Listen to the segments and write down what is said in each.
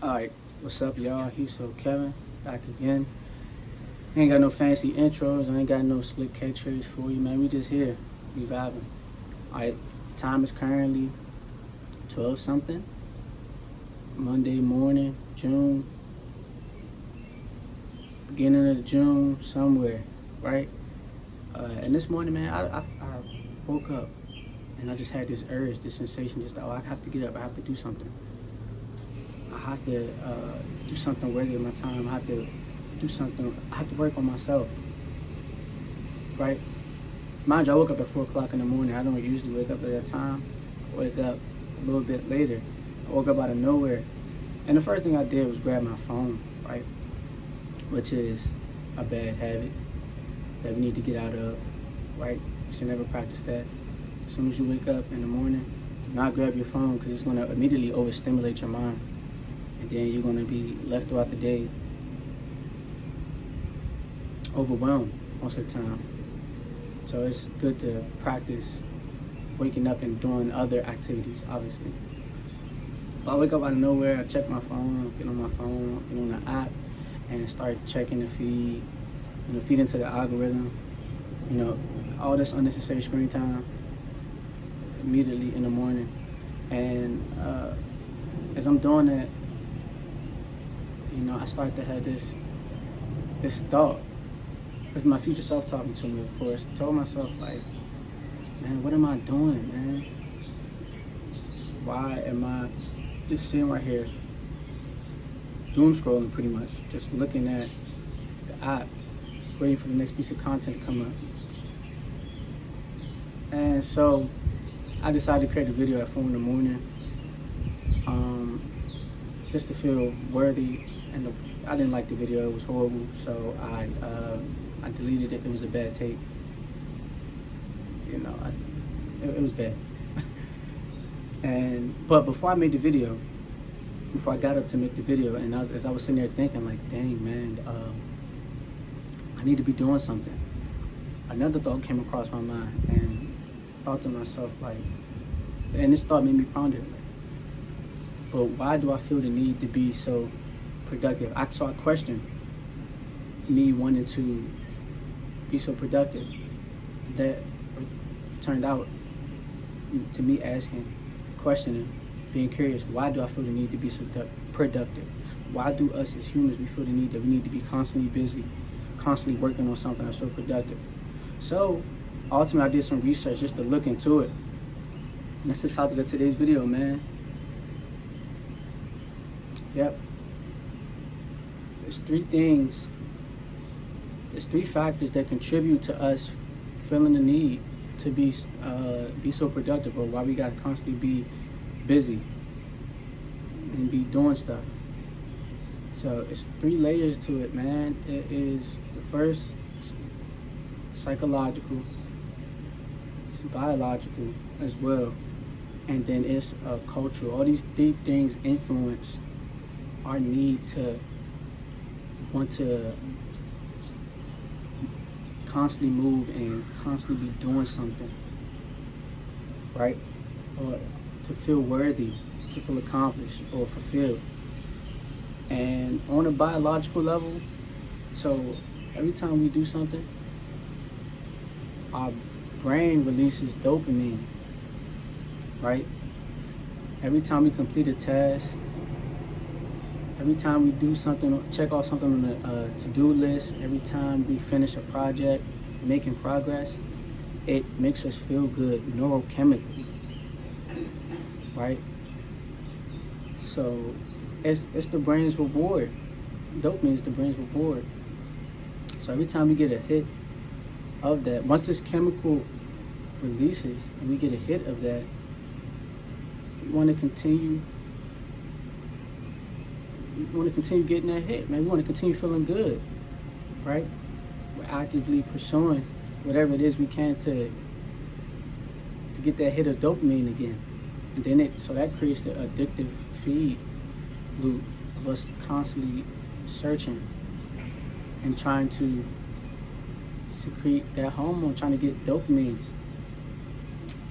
Alright, what's up, y'all? He's so Kevin, back again. Ain't got no fancy intros, I ain't got no slick catchphrase for you, man. We just here, we vibing. Alright, time is currently 12 something, Monday morning, June, beginning of June, somewhere, right? And this morning, man, I woke up and I just had this urge, this sensation, just, I have to get up, I have to do something. I have to do something worthy of my time. I have to do something. I have to work on myself, right? Mind you, I woke up at 4 o'clock in the morning. I don't usually wake up at that time. I wake up a little bit later. I woke up out of nowhere. And the first thing I did was grab my phone, right? Which is a bad habit that we need to get out of, right? You should never practice that. As soon as you wake up in the morning, do not grab your phone because it's going to immediately overstimulate your mind. And then you're going to be left throughout the day overwhelmed most of the time. So it's good to practice waking up and doing other activities, obviously. But I wake up out of nowhere, I check my phone, get on my phone, get on the app, and start checking the feed, feed into the algorithm, all this unnecessary screen time immediately in the morning. And as I'm doing that, I start to have this thought. It's my future self talking to me, of course. I told myself, like, man, what am I doing, man? Why am I just sitting right here, doom scrolling pretty much, just looking at the app, waiting for the next piece of content to come up? And so I decided to create a video at 4 in the morning, just to feel worthy. And I didn't like the video; it was horrible. So I deleted it. It was a bad take. It was bad. But before I made the video, before I got up to make the video, and as I was sitting there thinking, like, dang, man, I need to be doing something. Another thought came across my mind, and I thought to myself, like, and this thought made me ponder, like, but why do I feel the need to be so productive? So I questioned me wanting to be so productive. That turned out to me asking, questioning, being curious, why do I feel the need to be so productive? Why do us as humans, we feel the need that we need to be constantly busy, constantly working on something that's so productive? So ultimately I did some research just to look into it. And that's the topic of today's video, man. Yep. There's 3 things, there's 3 factors that contribute to us feeling the need to be so productive, or why we gotta constantly be busy and be doing stuff. So it's 3 layers to it, man. It is the first psychological, it's biological as well, and then it's cultural. All these 3 things influence our need to want to constantly move and constantly be doing something, right? Or to feel worthy, to feel accomplished or fulfilled. And on a biological level, so every time we do something, our brain releases dopamine, right? Every time we complete a task, every time we do something, check off something on the to-do list, every time we finish a project, making progress, it makes us feel good neurochemically, right? So it's the brain's reward. Dopamine is the brain's reward. So every time we get a hit of that, once this chemical releases and we get a hit of that, we want to continue. We want to continue getting that hit, man. We want to continue feeling good, right? We're actively pursuing whatever it is we can to get that hit of dopamine again. And then so that creates the addictive feed loop of us constantly searching and trying to secrete that hormone, trying to get dopamine.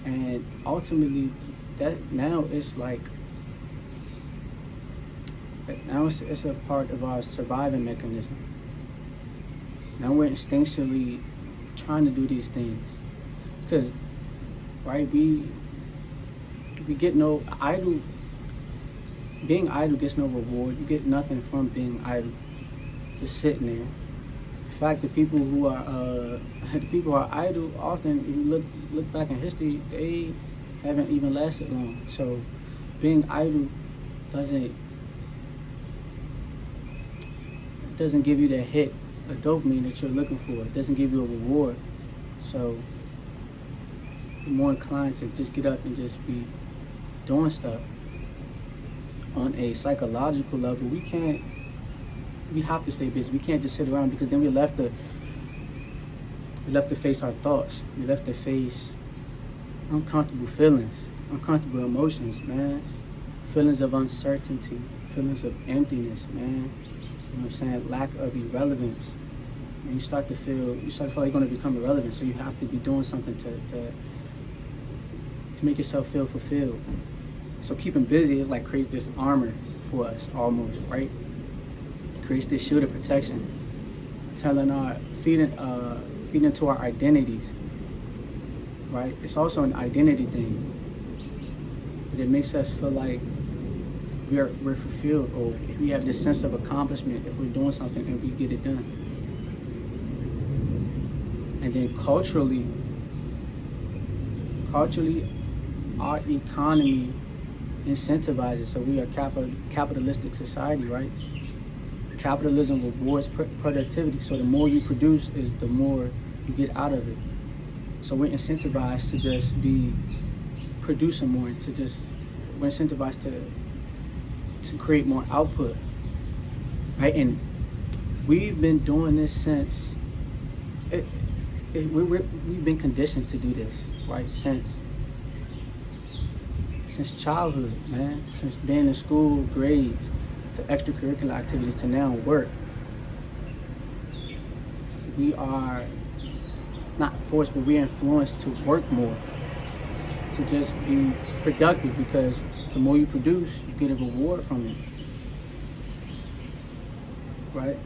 And ultimately, that now it's like Now it's a part of our surviving mechanism. Now we're instinctually trying to do these things because, right? We get no idle. Being idle gets no reward. You get nothing from being idle. Just sitting there. In fact, the people who are idle often, if you look back in history, they haven't even lasted long. So, being idle doesn't give you that hit of dopamine that you're looking for. It doesn't give you a reward. So, you're more inclined to just get up and just be doing stuff. On a psychological level, we have to stay busy. We can't just sit around because then we left to face our thoughts. We left to face uncomfortable feelings, uncomfortable emotions, man. Feelings of uncertainty, feelings of emptiness, man. You know what I'm saying? Lack of irrelevance. And you start to feel like you're going to become irrelevant. So you have to be doing something to make yourself feel fulfilled. So keeping busy is like creates this armor for us almost, right? It creates this shield of protection, feeding into our identities, right? It's also an identity thing, but it makes us feel like we're fulfilled, or we have this sense of accomplishment if we're doing something and we get it done. And then culturally, our economy incentivizes. So we are capitalistic society, right? Capitalism rewards productivity. So the more you produce is the more you get out of it. So we're incentivized to just be producing more, we're incentivized to create more output, right? And we've been doing this since we've been conditioned to do this, right? Since childhood, man. Since being in school, grades, to extracurricular activities, to now work. We are not forced, but we're influenced to work more, to just be productive, because the more you produce, you get a reward from it, right?